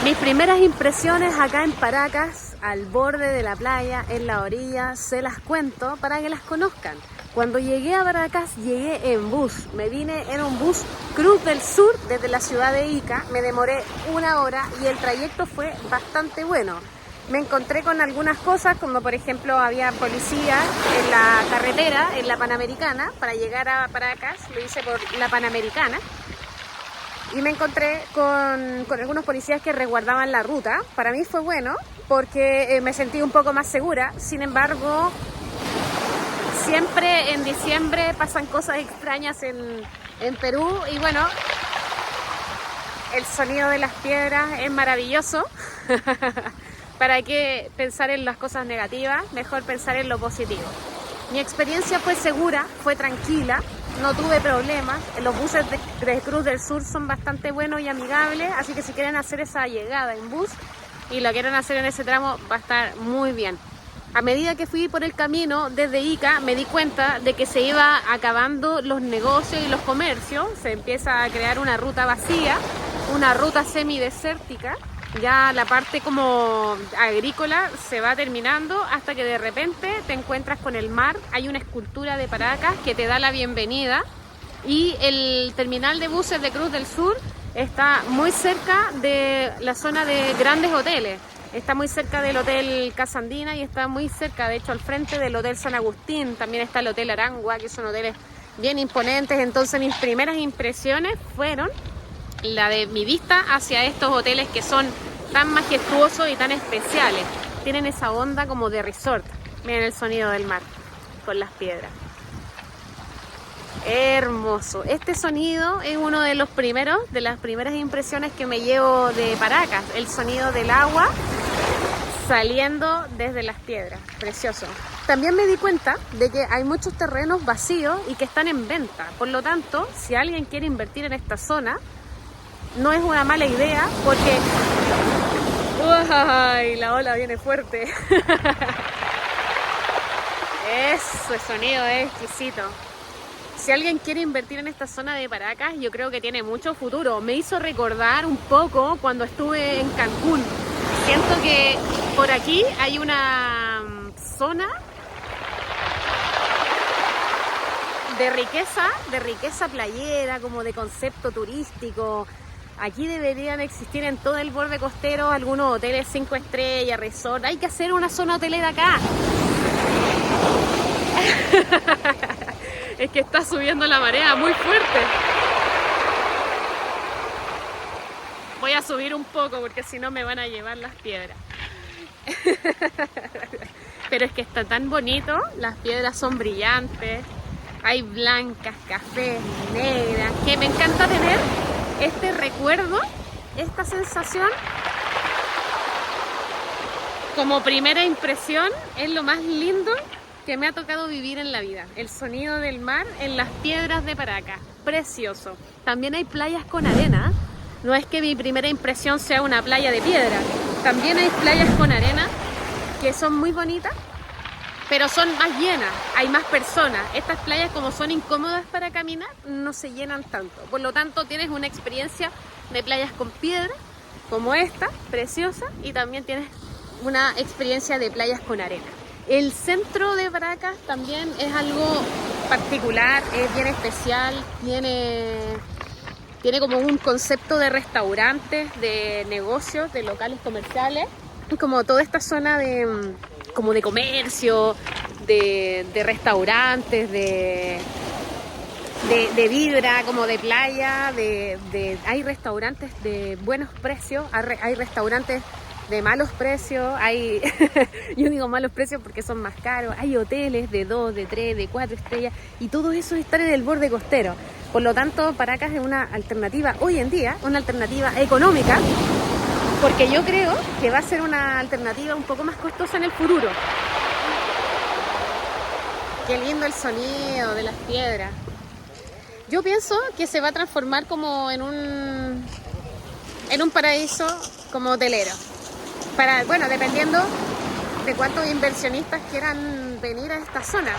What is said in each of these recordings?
Mis primeras impresiones acá en Paracas, al borde de la playa, en la orilla, se las cuento para que las conozcan. Cuando llegué a Paracas, llegué en bus. Me vine en un bus Cruz del Sur desde la ciudad de Ica. Me demoré 1 hora y el trayecto fue bastante bueno. Me encontré con algunas cosas, como por ejemplo había policía en la carretera, en la Panamericana. Para llegar a Paracas lo hice por la Panamericana. Y me encontré con algunos policías que resguardaban la ruta. Para mí fue bueno porque me sentí un poco más segura. Sin embargo, siempre en diciembre pasan cosas extrañas en Perú. Y bueno, el sonido de las piedras es maravilloso. ¿Para qué pensar en las cosas negativas? Mejor pensar en lo positivo. Mi experiencia fue segura, fue tranquila. No tuve problemas. Los buses de Cruz del Sur son bastante buenos y amigables, así que si quieren hacer esa llegada en bus y lo quieren hacer en ese tramo, va a estar muy bien. A medida que fui por el camino desde Ica, me di cuenta de que se iba acabando los negocios y los comercios. Se empieza a crear una ruta vacía, una ruta semidesértica. Ya la parte como agrícola se va terminando hasta que de repente te encuentras con el mar. Hay una escultura de Paracas que te da la bienvenida y el terminal de buses de Cruz del Sur está muy cerca de la zona de grandes hoteles. Está muy cerca del Hotel Casa Andina y está muy cerca, de hecho, al frente del Hotel San Agustín. También está el Hotel Arangua, que son hoteles bien imponentes. Entonces mis primeras impresiones fueron la de mi vista hacia estos hoteles que son tan majestuosos y tan especiales. Tienen esa onda como de resort. Miren el sonido del mar con las piedras. Hermoso. Este sonido es uno de las primeras impresiones que me llevo de Paracas. El sonido del agua saliendo desde las piedras. Precioso. También me di cuenta de que hay muchos terrenos vacíos y que están en venta. Por lo tanto, si alguien quiere invertir en esta zona, no es una mala idea porque... ¡Uy! La ola viene fuerte. Ese sonido es exquisito. Si alguien quiere invertir en esta zona de Paracas, yo creo que tiene mucho futuro. Me hizo recordar un poco cuando estuve en Cancún. Siento que por aquí hay una zona de riqueza playera, como de concepto turístico. Aquí deberían existir en todo el borde costero algunos hoteles 5 estrellas, resort. Hay que hacer una zona hotelera acá. Es que está subiendo la marea muy fuerte. Voy a subir un poco porque si no me van a llevar las piedras. Pero es que está tan bonito. Las piedras son brillantes. Hay blancas, cafés, negras. Que me encanta tener este recuerdo, esta sensación como primera impresión. Es lo más lindo que me ha tocado vivir en la vida. El sonido del mar en las piedras de Paracas. Precioso. También hay playas con arena. No es que mi primera impresión sea una playa de piedra. También hay playas con arena que son muy bonitas, pero son más llenas, hay más personas. Estas playas, como son incómodas para caminar, no se llenan tanto. Por lo tanto, tienes una experiencia de playas con piedra, como esta, preciosa, y también tienes una experiencia de playas con arena. El centro de Paracas también es algo particular, es bien especial, tiene como un concepto de restaurantes, de negocios, de locales comerciales, como toda esta zona de comercio, de restaurantes, de vibra, como de playa, hay restaurantes de buenos precios, hay restaurantes de malos precios, yo digo malos precios porque son más caros, hay hoteles de 2, de 3, de 4 estrellas y todo eso está en el borde costero. Por lo tanto, Paracas es una alternativa hoy en día, una alternativa económica, porque yo creo que va a ser una alternativa un poco más costosa en el futuro. Qué lindo el sonido de las piedras. Yo pienso que se va a transformar como en un paraíso como hotelero. Bueno, dependiendo de cuántos inversionistas quieran venir a esta zona.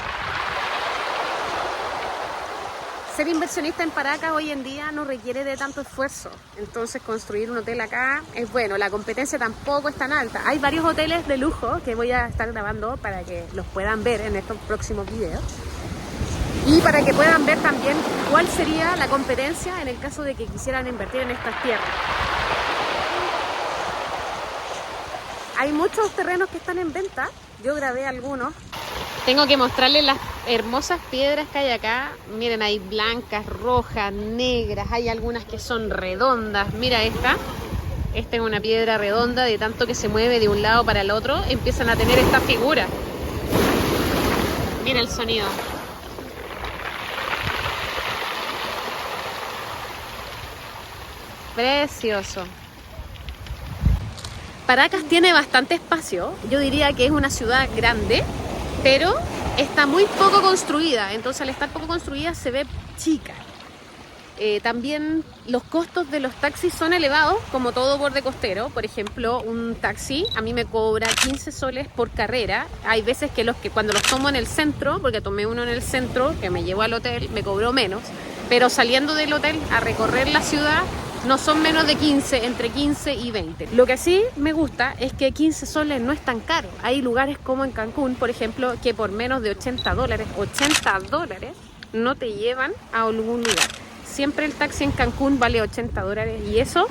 ser inversionista en Paracas hoy en día no requiere de tanto esfuerzo, entonces construir un hotel acá es bueno, la competencia tampoco es tan alta. Hay varios hoteles de lujo que voy a estar grabando para que los puedan ver en estos próximos videos y para que puedan ver también cuál sería la competencia en el caso de que quisieran invertir en estas tierras. Hay muchos terrenos que están en venta, yo grabé algunos. Tengo que mostrarles las hermosas piedras que hay acá. Miren, hay blancas, rojas, negras, hay algunas que son redondas. Mira esta. Esta es una piedra redonda, de tanto que se mueve de un lado para el otro, empiezan a tener esta figura. Mira el sonido. Precioso. Paracas tiene bastante espacio. Yo diría que es una ciudad grande, pero está muy poco construida, entonces al estar poco construida se ve chica. También los costos de los taxis son elevados, como todo borde costero. Por ejemplo, un taxi a mí me cobra 15 soles por carrera. Hay veces que cuando los tomo en el centro, porque tomé uno en el centro que me llevó al hotel, me cobró menos, pero saliendo del hotel a recorrer la ciudad no son menos de 15, entre 15 y 20. Lo que sí me gusta es que 15 soles no es tan caro. Hay lugares como en Cancún, por ejemplo, que por menos de $80, no te llevan a algún lugar. Siempre el taxi en Cancún vale $80 y eso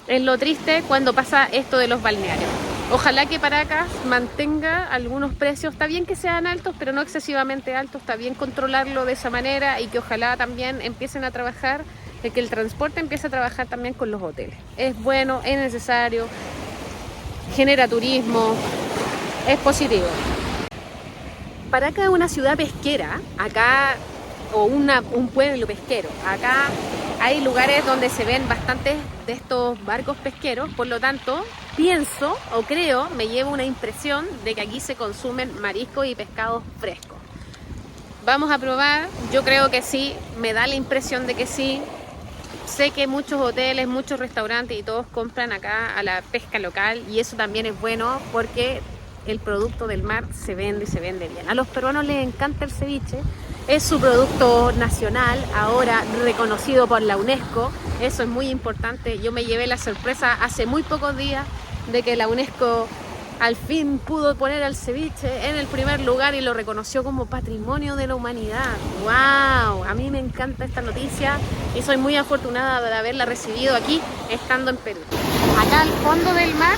es lo triste cuando pasa esto de los balnearios. Ojalá que Paracas mantenga algunos precios, está bien que sean altos, pero no excesivamente altos, está bien controlarlo de esa manera y que ojalá también empiecen a trabajar, de que el transporte empiece a trabajar también con los hoteles. Es bueno, es necesario, genera turismo, es positivo. Paracas es una ciudad pesquera, acá, o un pueblo pesquero. Acá hay lugares donde se ven bastantes de estos barcos pesqueros, por lo tanto, pienso o creo, me llevo una impresión de que aquí se consumen mariscos y pescados frescos. Vamos a probar, yo creo que sí, me da la impresión de que sí. Sé que muchos hoteles, muchos restaurantes y todos compran acá a la pesca local y eso también es bueno porque el producto del mar se vende y se vende bien. A los peruanos les encanta el ceviche, es su producto nacional, ahora reconocido por la UNESCO, eso es muy importante. Yo me llevé la sorpresa hace muy pocos días de que la UNESCO al fin pudo poner al ceviche en el primer lugar y lo reconoció como Patrimonio de la Humanidad. ¡Wow! A mí me encanta esta noticia y soy muy afortunada de haberla recibido aquí, estando en Perú. Acá al fondo del mar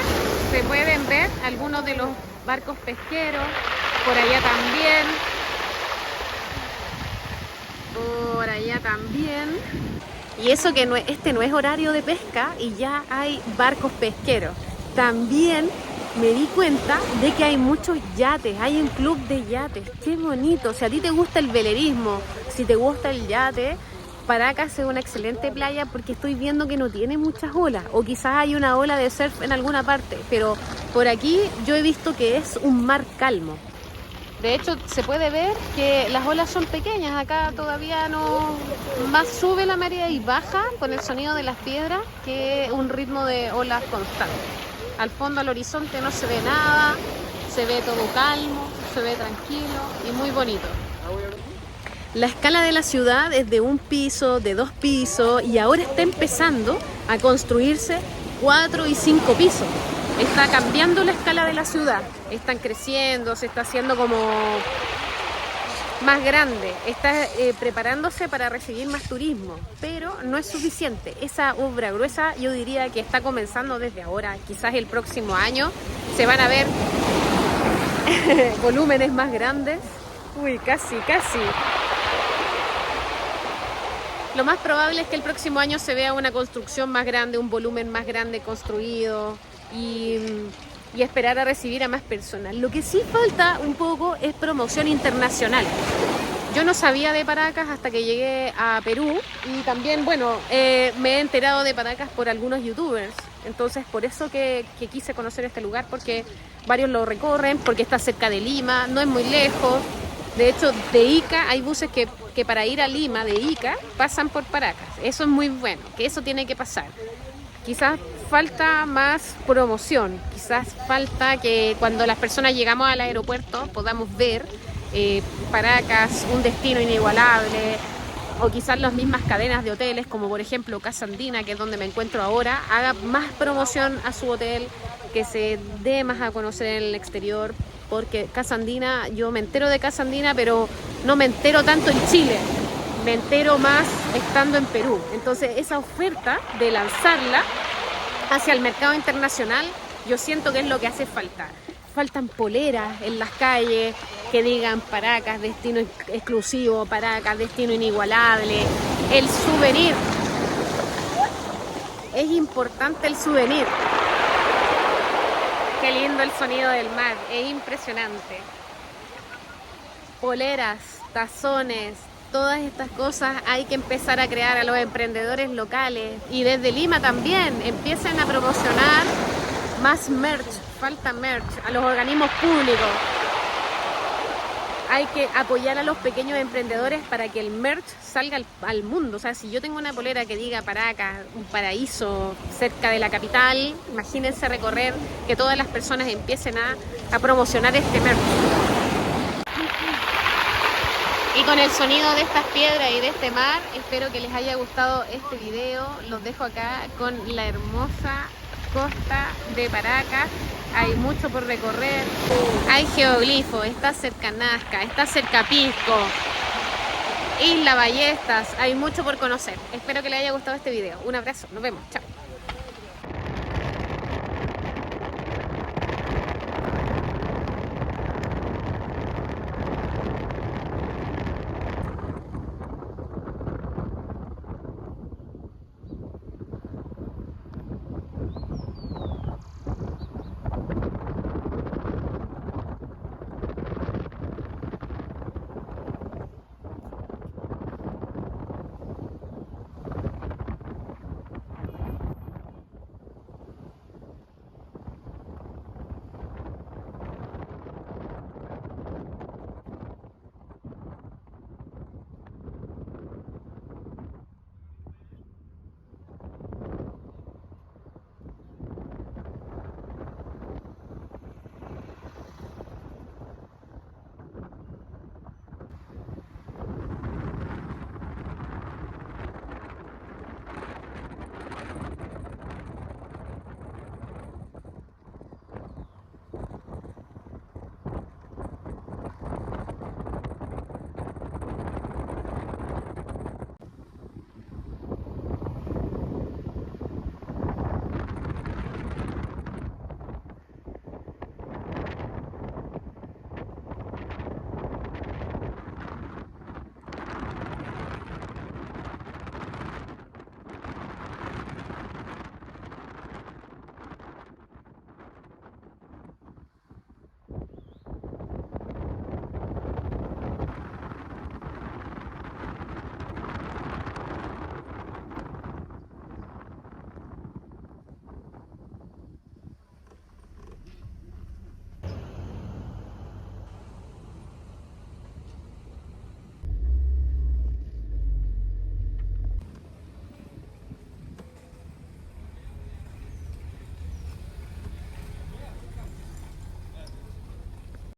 se pueden ver algunos de los barcos pesqueros, por allá también, por allá también. Y eso que este no es horario de pesca y ya hay barcos pesqueros. También me di cuenta de que hay muchos yates, hay un club de yates, qué bonito. Si a ti te gusta el velerismo, si te gusta el yate, Paracas es una excelente playa porque estoy viendo que no tiene muchas olas, o quizás hay una ola de surf en alguna parte, pero por aquí yo he visto que es un mar calmo. De hecho, se puede ver que las olas son pequeñas, acá todavía no, más sube la marea y baja con el sonido de las piedras que un ritmo de olas constante. Al fondo, al horizonte, no se ve nada, se ve todo calmo, se ve tranquilo y muy bonito. La escala de la ciudad es de 1 piso, de 2 pisos y ahora está empezando a construirse 4 y 5 pisos. Está cambiando la escala de la ciudad, están creciendo, se está haciendo como más grande, está preparándose para recibir más turismo, pero no es suficiente. Esa obra gruesa yo diría que está comenzando desde ahora, quizás el próximo año se van a ver volúmenes más grandes. Uy, casi. Lo más probable es que el próximo año se vea una construcción más grande, un volumen más grande construido y esperar a recibir a más personas. Lo que sí falta un poco es promoción internacional. Yo no sabía de Paracas hasta que llegué a Perú y también, bueno, me he enterado de Paracas por algunos youtubers. Entonces, por eso que quise conocer este lugar, porque varios lo recorren, porque está cerca de Lima, no es muy lejos. De hecho, de Ica hay buses que para ir a Lima, de Ica, pasan por Paracas. Eso es muy bueno, que eso tiene que pasar. Quizás falta más promoción, quizás falta que cuando las personas llegamos al aeropuerto podamos ver Paracas, un destino inigualable, o quizás las mismas cadenas de hoteles, como por ejemplo Casa Andina, que es donde me encuentro ahora, haga más promoción a su hotel, que se dé más a conocer en el exterior, porque Casa Andina, yo me entero de Casa Andina, pero no me entero tanto en Chile, me entero más estando en Perú. Entonces esa oferta de lanzarla hacia el mercado internacional, yo siento que es lo que hace falta. Faltan poleras en las calles que digan Paracas, destino exclusivo, Paracas, destino inigualable. El souvenir. Es importante el souvenir. Qué lindo el sonido del mar, es impresionante. Poleras, tazones, todas estas cosas hay que empezar a crear a los emprendedores locales. Y desde Lima también, empiecen a promocionar más merch, falta merch, a los organismos públicos. Hay que apoyar a los pequeños emprendedores para que el merch salga al mundo. O sea, si yo tengo una polera que diga Paracas, un paraíso cerca de la capital, imagínense recorrer, que todas las personas empiecen a promocionar este merch. Y con el sonido de estas piedras y de este mar, espero que les haya gustado este video. Los dejo acá con la hermosa costa de Paracas. Hay mucho por recorrer, hay geoglifos, está cerca Nazca, está cerca Pisco, Isla Ballestas, hay mucho por conocer. Espero que les haya gustado este video. Un abrazo, nos vemos, chao.